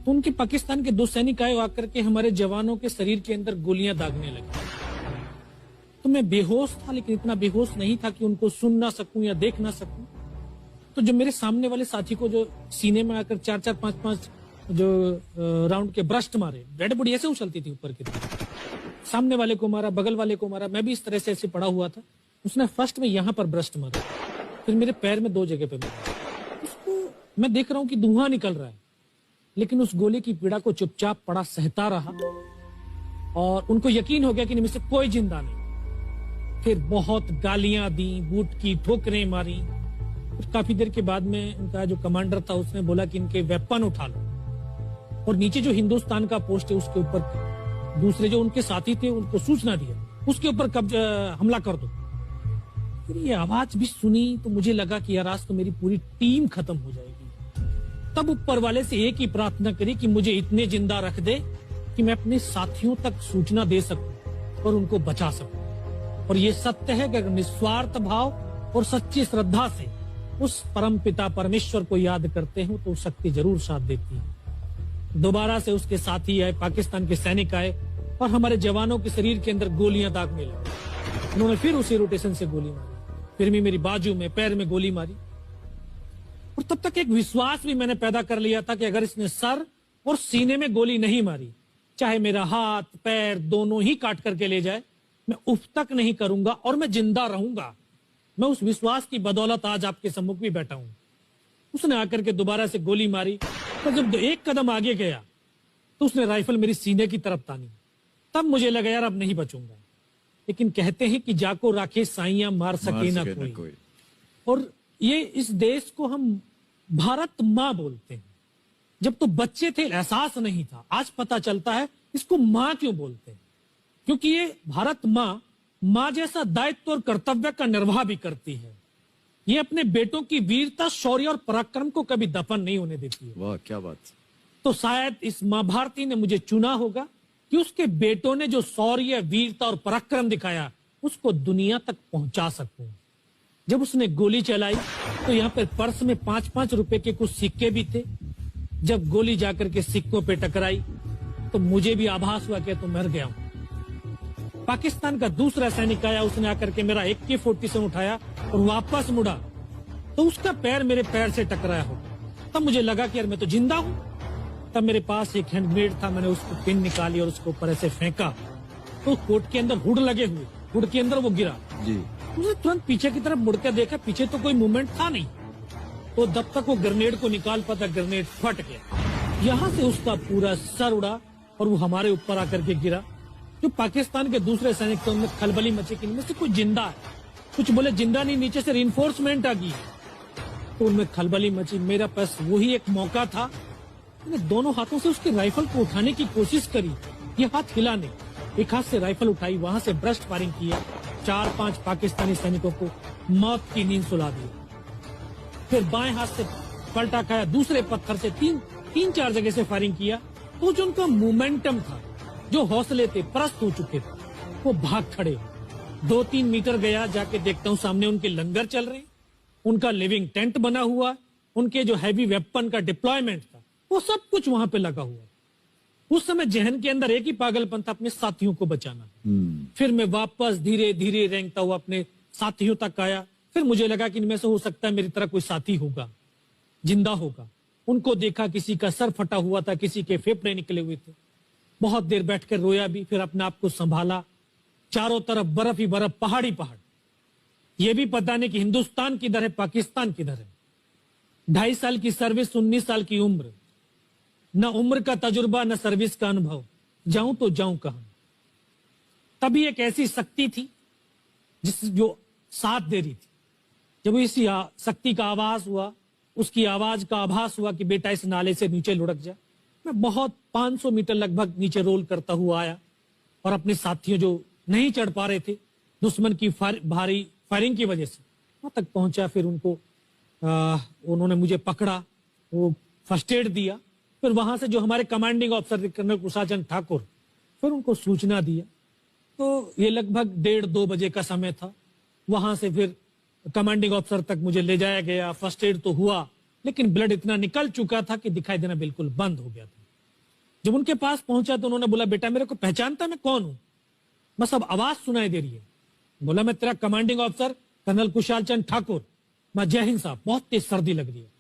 तो उनके पाकिस्तान के 2 सैनिक आए आकर के हमारे जवानों के शरीर के अंदर गोलियां दागने लगे। तो मैं बेहोश था, लेकिन इतना बेहोश नहीं था कि उनको सुन ना सकूं या देख ना सकूं। तो जो मेरे सामने वाले साथी को जो सीने में आकर 4-4, 5-5 जो राउंड के ब्रस्ट मारे, डेड बॉडी ऐसे उछलती थी ऊपर की तरफ, सामने वाले को मारा, बगल वाले को मारा, मैं भी इस तरह से ऐसे पड़ा हुआ था। उसने फर्स्ट में यहां पर ब्रस्ट मारा, फिर मेरे पैर में 2 जगह पे मारा। उसको मैं देख रहा हूं कि धुआं निकल रहा है, लेकिन उस गोली की पीड़ा को चुपचाप पड़ा सहता रहा और उनको यकीन हो गया कि इनमें से कोई जिंदा नहीं। फिर बहुत गालियां दी, बूट की ठोकरें मारी। फिर काफी देर के बाद में उनका जो कमांडर था उसने बोला कि इनके वेपन उठा लो और नीचे जो हिंदुस्तान का पोस्ट है उसके ऊपर दूसरे जो उनके साथी थे उनको सूचना दिया, उसके ऊपर हमला कर दो। फिर ये आवाज भी सुनी तो मुझे लगा कि यार आज तो मेरी पूरी टीम खत्म हो जाएगी। तब ऊपर वाले से एक ही प्रार्थना करी कि मुझे इतने जिंदा रख दे कि मैं अपने साथियों तक सूचना दे सकूं और उनको बचा सकूं। और ये सत्य है कि अगर निस्वार्थ भाव और सच्ची श्रद्धा से उस परम पिता परमेश्वर को याद करते हो तो शक्ति जरूर साथ देती है। दोबारा से उसके साथी आए, पाकिस्तान के सैनिक आए और हमारे जवानों के शरीर के अंदर गोलियां दागने लगे। उन्होंने फिर उसी रोटेशन से गोली मारी, फिर भी मेरी बाजू में, पैर में गोली मारी। और तब तक एक विश्वास भी मैंने पैदा कर लिया था कि अगर इसने सर और सीने में गोली नहीं मारी, चाहे मेरा हाथ पैर दोनों ही काट करके ले जाए, मैं उफ तक नहीं करूंगा और मैं जिंदा रहूंगा। मैं उस विश्वास की बदौलत आज आपके सम्मुख भी बैठा हूं। उसने आकर के दोबारा से गोली मारी, तो जब एक कदम आगे गया तो उसने राइफल मेरी सीने की तरफ तानी। तब मुझे लगा यार अब नहीं बचूंगा। लेकिन कहते हैं कि जाको राखे साइयां मार सके ना कोई। और ये इस देश को हम भारत माँ बोलते हैं। जब तो बच्चे थे एहसास नहीं था, आज पता चलता है इसको माँ क्यों बोलते हैं, क्योंकि ये भारत माँ जैसा दायित्व और कर्तव्य का निर्वाह भी करती है। ये अपने बेटों की वीरता, शौर्य और पराक्रम को कभी दफन नहीं होने देती है। वाह क्या बात। तो शायद इस माँ भारती ने मुझे चुना होगा कि उसके बेटों ने जो शौर्य, वीरता और पराक्रम दिखाया उसको दुनिया तक पहुंचा सकूं। जब उसने गोली चलाई तो यहाँ पे पर्स में 5-5 रुपए के कुछ सिक्के भी थे। जब गोली जाकर के सिक्कों पे टकराई तो मुझे भी आभास हुआ कि तो मर गया हूं। पाकिस्तान का दूसरा सैनिक आया, उसने आकर के मेरा AK-47 उठाया और वापस मुड़ा तो उसका पैर मेरे पैर से टकराया हो। तब मुझे लगा कि यार मैं तो जिंदा हूं। तब मेरे पास एक हैंड ग्रेनेड था, मैंने उसको पिन निकाली और उसको ऊपर ऐसे फेंका तो कोट के अंदर हुड लगे हुए, हुड के अंदर वो गिरा जी। उसने तुरंत पीछे की तरफ मुड़कर देखा, पीछे तो कोई मूवमेंट था नहीं। तो जब तक वो ग्रेनेड को निकाल पाता, ग्रेनेड फट गया। यहाँ से उसका पूरा सर उड़ा और वो हमारे ऊपर आकर के गिरा। जो पाकिस्तान के दूसरे सैनिक थे उनमें खलबली मची कि इनमें से कुछ जिंदा है, कुछ बोले जिंदा नहीं, नीचे से रिइंफोर्समेंट आ गई। तो उनमें खलबली मची। मेरा पास वही एक मौका था, मैंने दोनों हाथों से उसके राइफल को उठाने की कोशिश करी। ये हाथ हिला नहीं, एक हाथ से राइफल उठाई, वहां से ब्रस्ट फायरिंग किया। 4-5 पाकिस्तानी सैनिकों को मौत की नींद सुला दी। फिर बाएं हाथ से पलटा खाया, दूसरे पत्थर से 3-4 जगह से फायरिंग किया। तो जो उनका मोमेंटम था, जो हौसले थे, परस्त हो चुके थे, वो भाग खड़े। 2-3 मीटर गया, जाके देखता हूँ सामने उनके लंगर चल रहे, उनका लिविंग टेंट बना हुआ, उनके जो हैवी वेपन का डिप्लॉयमेंट था वो सब कुछ वहां पे लगा हुआ। उस समय जहन के अंदर एक ही पागलपन था, अपने साथियों को बचाना। फिर मैं वापस धीरे धीरे रेंगता हुआ अपने साथियों तक आया। फिर मुझे लगा कि इनमें से हो सकता है मेरी तरह कोई साथी होगा, जिंदा होगा। उनको देखा, किसी का सर फटा हुआ था, किसी के फेफड़े निकले हुए थे। बहुत देर बैठकर रोया भी, फिर अपने आप को संभाला। चारों तरफ बर्फ ही बर्फ, पहाड़ी पहाड़। यह भी पता नहीं कि हिंदुस्तान किधर है, पाकिस्तान किधर है। 2.5 साल की सर्विस, 19 साल की उम्र, न उम्र का तजुर्बा न सर्विस का अनुभव, जाऊं तो जाऊं कहां। तभी एक ऐसी शक्ति थी जो साथ दे रही थी। जब इसी शक्ति का आवाज हुआ, उसकी आवाज का आभास हुआ कि बेटा इस नाले से नीचे लुढ़क जा, मैं बहुत 500 मीटर लगभग नीचे रोल करता हुआ आया और अपने साथियों जो नहीं चढ़ पा रहे थे दुश्मन की भारी फायरिंग की वजह से, वहां तक पहुंचा। फिर उन्होंने मुझे पकड़ा, वो फर्स्ट एड दिया। फिर वहां से जो हमारे कमांडिंग ऑफिसर कर्नल कुशाचंद ठाकुर, फिर उनको सूचना दिया। तो ये लगभग 1:30-2 बजे का समय था। वहां से फिर कमांडिंग ऑफिसर तक मुझे ले जाया गया। फर्स्ट एड तो हुआ, लेकिन ब्लड इतना निकल चुका था कि दिखाई देना बिल्कुल बंद हो गया था। जब उनके पास पहुंचा तो उन्होंने बोला, बेटा मेरे को पहचानता मैं कौन हूं? बस अब आवाज सुनाई दे रही है। बोला, मैं तेरा commanding officer colonel Kushal Chand Thakur. मैं, जय हिंद साहब, बहुत तेज सर्दी लग रही है।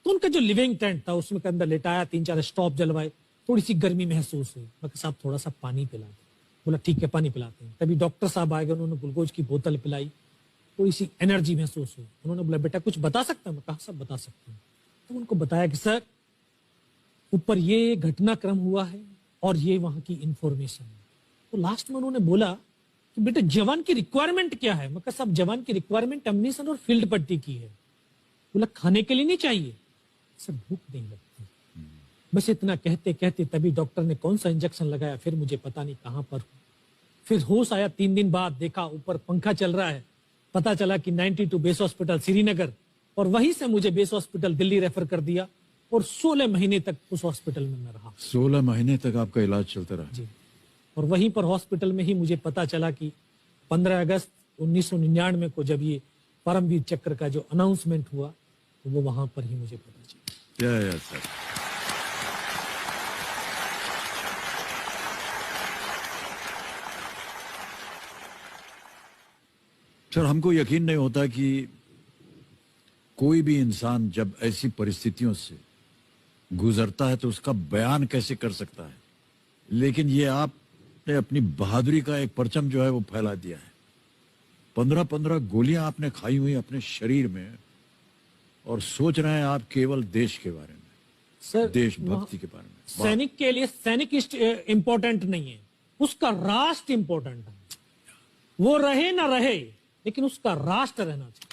तो उनका जो लिविंग टेंट था उसमें के अंदर लेटाया, 3-4 स्टॉप जलवाए, थोड़ी सी गर्मी महसूस हुई। मैं कहा, साहब थोड़ा सा पानी पिला दे। बोला, ठीक है पानी पिलाते हैं। तभी डॉक्टर साहब आ गए, उन्होंने ग्लूकोज की बोतल पिलाई, थोड़ी सी एनर्जी महसूस हुई। उन्होंने बोला, बेटा कुछ बता सकता हूं? मैं कहा, सब बता सकते हैं। तो उनको बताया कि सर ऊपर ये घटनाक्रम हुआ है और ये वहां की इंफॉर्मेशन है। तो लास्ट में उन्होंने बोला कि बेटा जवान की रिक्वायरमेंट क्या है? मैं कहा, साहब जवान की रिक्वायरमेंट अम्निशन और फील्ड पट्टी की है। बोला, खाने के लिए नहीं चाहिए? सर भूख नहीं लगती। बस इतना कहते कहते तभी डॉक्टर ने कौन सा इंजेक्शन लगाया, फिर मुझे पता नहीं कहां पर हूं। फिर होश आया 3 दिन बाद, देखा ऊपर पंखा चल रहा है, पता चला कि 92 बेस हॉस्पिटल श्रीनगर, और वहीं से मुझे बेस हॉस्पिटल दिल्ली रेफर कर दिया और 16 महीने तक उस हॉस्पिटल में मैं रहा। 16 महीने तक आपका इलाज चलता रहा? जी। और वहीं पर हॉस्पिटल में ही मुझे पता चला कि 15 अगस्त 1999 को जब ये परमवीर चक्र का जो अनाउंसमेंट हुआ, तो वो वहां पर ही मुझे पता चला। या सर। सर हमको यकीन नहीं होता कि कोई भी इंसान जब ऐसी परिस्थितियों से गुजरता है तो उसका बयान कैसे कर सकता है, लेकिन ये आपने अपनी बहादुरी का एक परचम जो है वो फैला दिया है। 15-15 गोलियां आपने खाई हुई अपने शरीर में, और सोच रहे हैं आप केवल देश के बारे में, सर देशभक्ति के बारे में। सैनिक के लिए सैनिक इंपॉर्टेंट नहीं है, उसका राष्ट्र इंपॉर्टेंट है। वो रहे ना रहे, लेकिन उसका राष्ट्र रहना चाहिए।